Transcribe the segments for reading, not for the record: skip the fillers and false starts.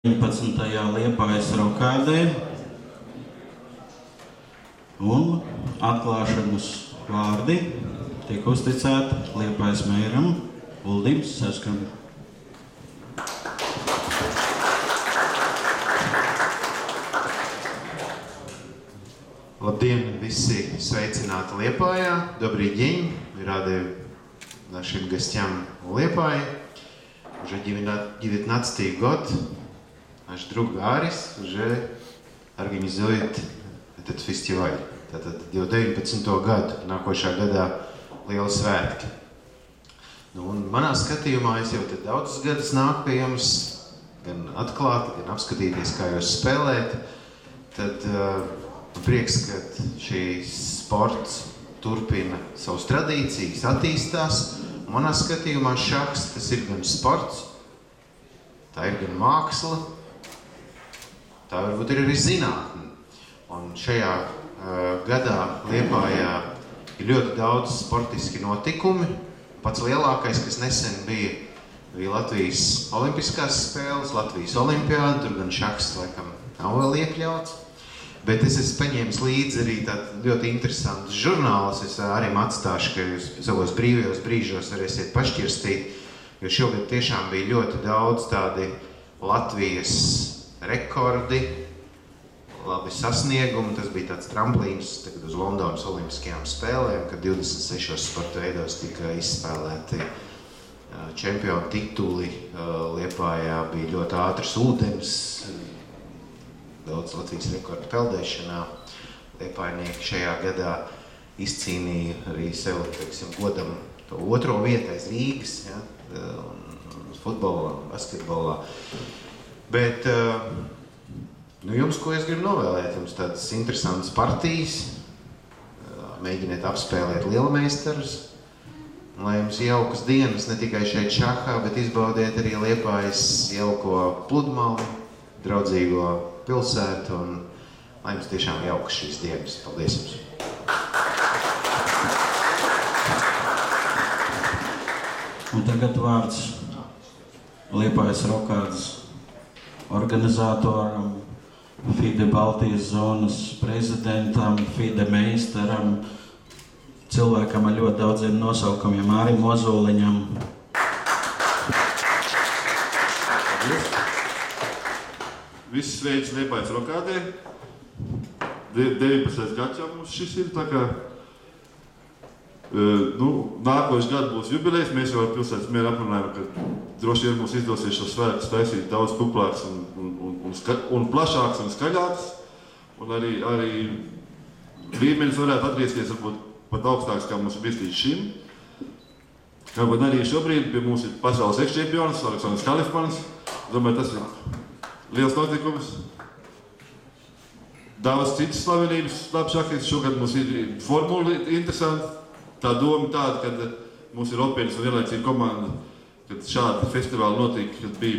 19. Liepājas rokādē un atklāšanas vārdi tiek uzticēti Liepājas mēram Uldim Saskam. Labdien, visi sveicināti Liepājā. Добрый день. Рады нашим гостям в Лиепае. Уже 19-й год наш друг Ārис уже организует этот фестиваль. Tātad jau 19. gadu, nākošā gadā liela svētki. Un manā skatījumā es jau te daudzus gadus nāku pie jums, gan atklāti, gan apskatīties, kā jūs spēlēt. Tad prieks, ka šīs sports turpina savas tradīcijas, attīstās. Manā skatījumā šahs tas ir gan sports, tā ir gan māksla, tā varbūt ir arī zinātne. Un šajā gadā Liepājā ir ļoti daudz sportiski notikumi. Pats lielākais, kas nesen bija Latvijas olimpiskās spēles, Latvijas olimpiāda, tur gan šahs laikam nav vēl iekļauts. Bet es esmu paņēmis līdzi arī tādu ļoti interesantus žurnālus. Es arī atstāšu, ka jūs savos brīvajos brīžos varēsiet pašķirstīt, jo šogad tiešām bija ļoti daudz tādi Latvijas rekordi, labi sasniegumi. Tas bija tāds tramplīns tagad uz Londonas olimpiskajām spēlēm, kad 26 sporta veidos tika izspēlēti čempionu tituli. Liepājā bija ļoti ātrs ūdens, daudz Latvijas rekordu peldēšanā. Liepājnieki šajā gadā izcīnīja arī sev, teiksim, godam to otro vietu aiz Rīgas, ja, futbolā, basketbolā. Bet jums, ko es gribu novēlēt, jums tādas interesantas partijas, mēģiniet apspēlēt lielmeistarus, lai jums jaukas dienas ne tikai šeit šahā, bet izbaudiet arī Liepājas jauko pludmali, draudzīgo pilsētu, un lai jums tiešām jaukas šīs dienas. Paldies jums! Un tagad vārds Liepājas rokādes organizatoram, FIDE Baltijas zonas prezidentam, FIDE meistaram, cilvēkam ar ļoti daudziem nosaukumiem, Mārim Ozoliņam. Visi sveic Liepājas rokādē. 19. gads jau mums šis ir, tā kā nākošais gads būs jubilejas. Mēs jau ar pilsētas mēru aprunājam, ka droši vien mums izdosies šo svētkus taisīt daudz populārs un plašāks un skaļāks. Un arī līmenis varētu atgriezties varbūt pat augstāks, kā mums ir bijis līdz šim. Kāpēc arī šobrīd pie mums ir pasaules ekšķempions Aleksandrs Kalifmanis. Domāju, tas ir liels notikums. Daudz citas slavenības labi šahis. Šogad mums ir formula interesanti. Tā doma tāda, kad mums ir Opienas un vienlaicīga komanda, kad šādi festivāli notika, kad bija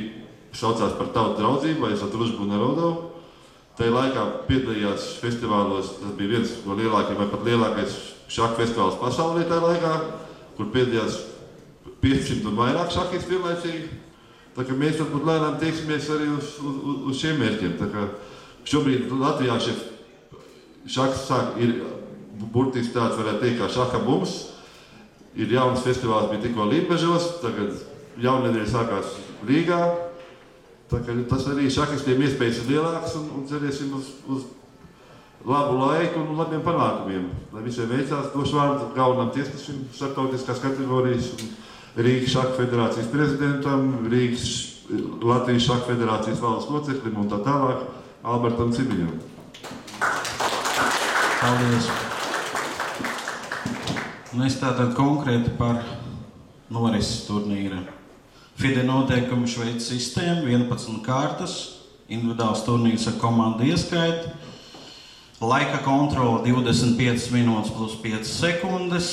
saucās par tautu draudzību vai Družbu Narodovu. Tajā laikā piedalījās festivālos, tas bija viens no lielākajiem vai pat lielākais šaha festivāls pasaulē tajā laikā, kur piedalījās 500 un vairāk šahis vienlaicīgi. Tā kā mēs varbūt lēnām tieksimies arī uz šiem mērķiem. Tā kā šobrīd Latvijā šahs ir burtiski tāds, varētu teikt, kā šaha bums. Ir jauns festivāls, bija tikko Lībežos, tagad jaunedēļ sākās Rīgā. Tā kā tas arī šahistiem iespējas ir lielāks un cerēsim uz labu laiku un labiem panākumiem. Lai visiem veicās, došu vārdu galvenam tiesnesim starptautiskās kategorijas, Rīgas šaha federācijas prezidentam, Latvijas šaha federācijas valdes loceklim un tā tālāk Albertam Cibiņam. Paldies! Es tātad konkrēti par norises turnīra. FIDE noteikumu Šveices sistēma, 11 kārtas, individuāls turnīrs ar komandu ieskaitu, laika kontrola 25 minūtes plus 5 sekundes.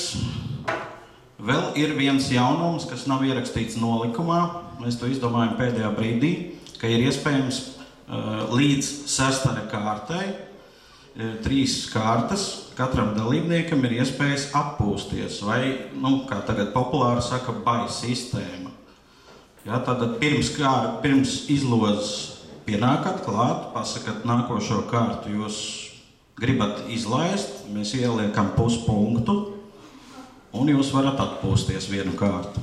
Vēl ir viens jaunums, kas nav ierakstīts nolikumā. Mēs to izdomājam pēdējā brīdī, ka ir iespējams līdz 6. kārtai 3 kārtas. Katram dalībniekam ir iespējas atpūsties, vai, kā tagad populāri saka, bai sistēma. Ja, tātad pirms izlozes pienākat klāt, pasakat nākošo kārtu, jūs gribat izlaist, mēs ieliekam puspunktu, un jūs varat atpūsties vienu kārtu.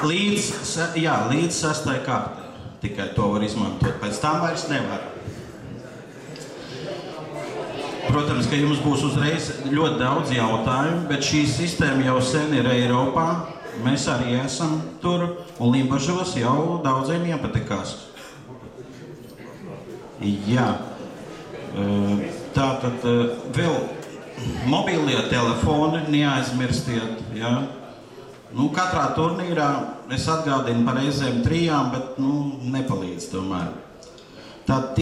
Līdz 6. kārtai. Tikai to var izmantot, pēc tam vairs nevar. Protams, ka jums būs uzreiz ļoti daudz jautājumu, bet šī sistēma jau sen ir Eiropā. Mēs arī esam tur, un Limbažos jau daudziem iepatikās. Jā. Tātad vēl mobilie telefoni neaizmirstiet, jā. Katrā turnīrā es atgādinu par reizēm 3, bet nepalīdz tomēr. Tad